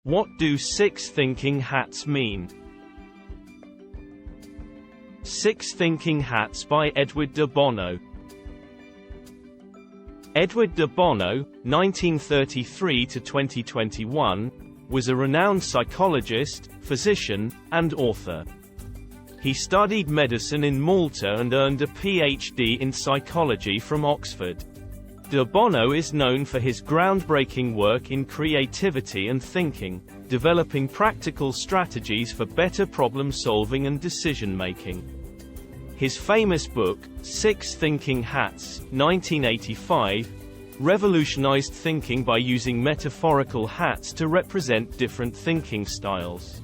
What do 6 thinking hats mean? 6 Thinking Hats by Edward de Bono. Edward de Bono, 1933 to 2021, was a renowned psychologist, physician, and author. He studied medicine in Malta and earned a PhD in psychology from Oxford. De Bono is known for his groundbreaking work in creativity and thinking, developing practical strategies for better problem-solving and decision-making. His famous book, 6 Thinking Hats, 1985, revolutionized thinking by using metaphorical hats to represent different thinking styles.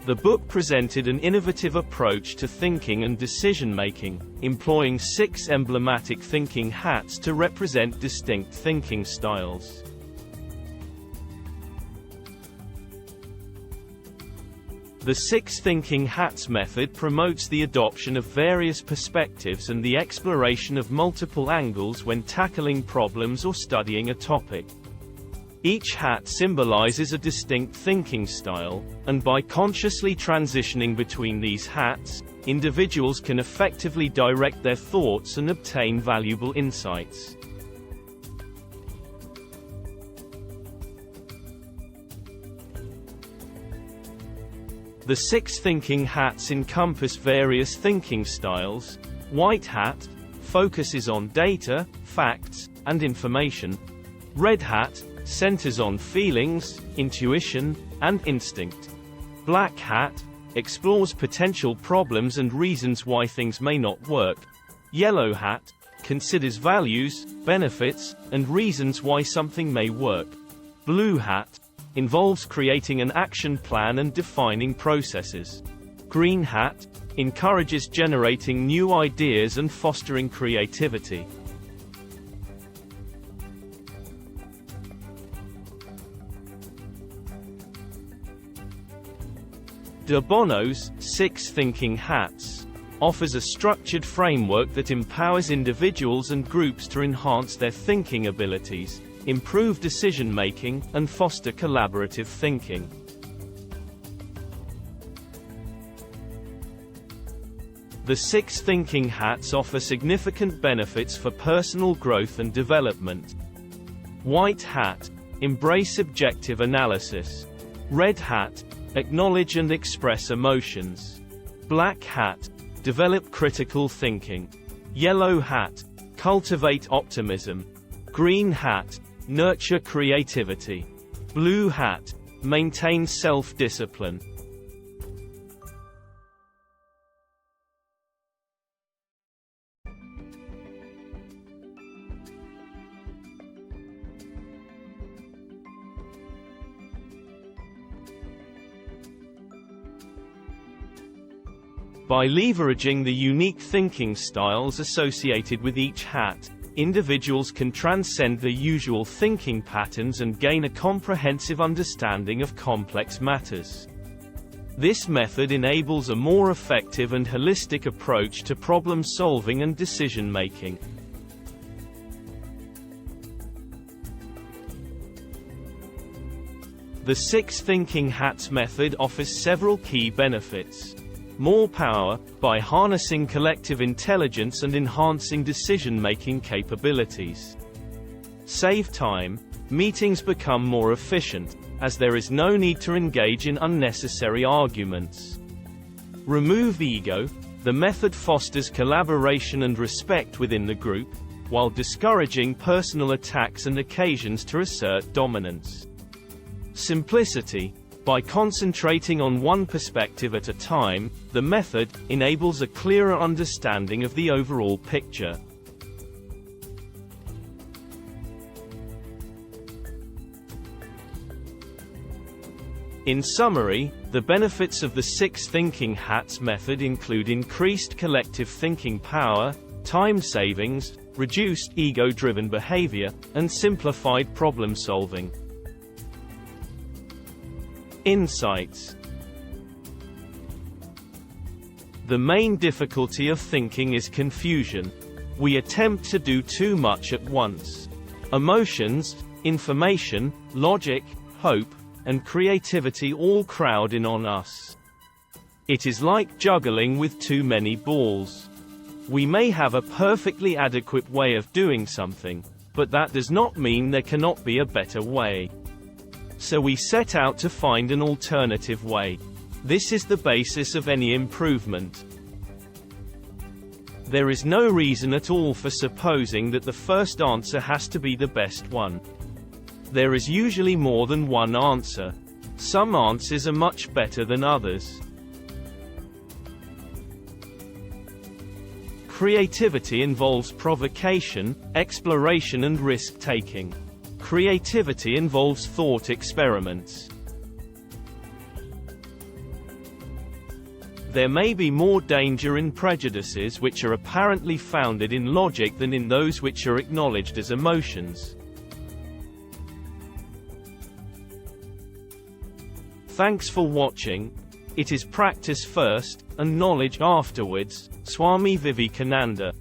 The book presented an innovative approach to thinking and decision-making, employing 6 emblematic thinking hats to represent distinct thinking styles. The 6 Thinking Hats method promotes the adoption of various perspectives and the exploration of multiple angles when tackling problems or studying a topic. Each hat symbolizes a distinct thinking style, and by consciously transitioning between these hats, individuals can effectively direct their thoughts and obtain valuable insights. The 6 thinking hats encompass various thinking styles. White hat focuses on data, facts, and information. Red hat centers on feelings, intuition, and instinct. Black hat explores potential problems and reasons why things may not work. Yellow hat considers values, benefits, and reasons why something may work. Blue hat involves creating an action plan and defining processes. Green hat encourages generating new ideas and fostering creativity. De Bono's 6 Thinking Hats offers a structured framework that empowers individuals and groups to enhance their thinking abilities, improve decision-making, and foster collaborative thinking. The 6 Thinking Hats offer significant benefits for personal growth and development. White hat embrace objective analysis. Red hat acknowledge and express emotions. Black hat develop critical thinking. Yellow hat cultivate optimism. Green hat nurture creativity. Blue hat maintain self-discipline. By leveraging the unique thinking styles associated with each hat, individuals can transcend the usual thinking patterns and gain a comprehensive understanding of complex matters. This method enables a more effective and holistic approach to problem-solving and decision-making. The 6 Thinking Hats method offers several key benefits. More power, by harnessing collective intelligence and enhancing decision-making capabilities. Save time, meetings become more efficient, as there is no need to engage in unnecessary arguments. Remove ego, the method fosters collaboration and respect within the group, while discouraging personal attacks and occasions to assert dominance. Simplicity, by concentrating on one perspective at a time, the method enables a clearer understanding of the overall picture. In summary, the benefits of the 6 Thinking Hats method include increased collective thinking power, time savings, reduced ego-driven behavior, and simplified problem-solving. Insights. The main difficulty of thinking is confusion. We attempt to do too much at once. Emotions, Information, logic, hope, and creativity all crowd in on us. It is like juggling with too many balls. We may have a perfectly adequate way of doing something, but that does not mean there cannot be a better way. So we set out to find an alternative way. This is the basis of any improvement. There is no reason at all for supposing that the first answer has to be the best one. There is usually more than one answer. Some answers are much better than others. Creativity involves provocation, exploration and risk-taking. Creativity involves thought experiments. There may be more danger in prejudices which are apparently founded in logic than in those which are acknowledged as emotions. Thanks for watching. It is practice first, and knowledge afterwards. Swami Vivekananda.